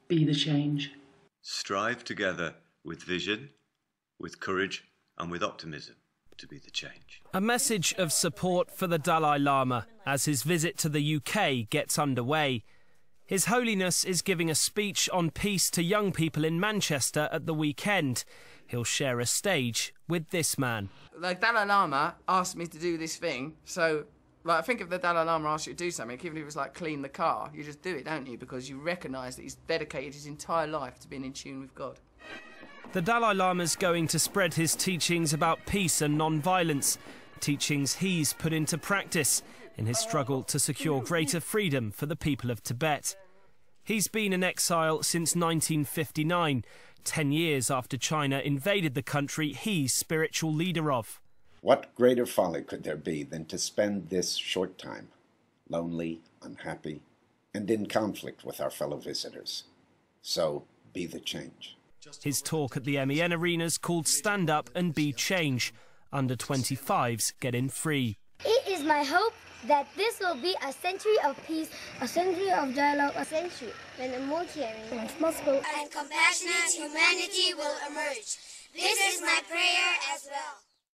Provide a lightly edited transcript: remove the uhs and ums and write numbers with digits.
Be the change. Strive together with vision, with courage and with optimism to be the change. A message of support for the Dalai Lama as his visit to the UK gets underway. His Holiness is giving a speech on peace to young people in Manchester at the weekend. He'll share a stage with this man. The Dalai Lama asked me to do this thing, so I think if the Dalai Lama asked you to do something, even if it was like clean the car, you just do it, don't you? Because you recognise that he's dedicated his entire life to being in tune with God. The Dalai Lama's going to spread his teachings about peace and non-violence, teachings he's put into practice in his struggle to secure greater freedom for the people of Tibet. He's been in exile since 1959, 10 years after China invaded the country he's spiritual leader of. What greater folly could there be than to spend this short time lonely, unhappy, and in conflict with our fellow visitors? So, be the change. His talk at the MEN arenas called Stand Up and Be Change. Under 25s get in free. It is my hope that this will be a century of peace, a century of dialogue, a century when a more caring, responsible, and compassionate humanity will emerge. This is my prayer as well.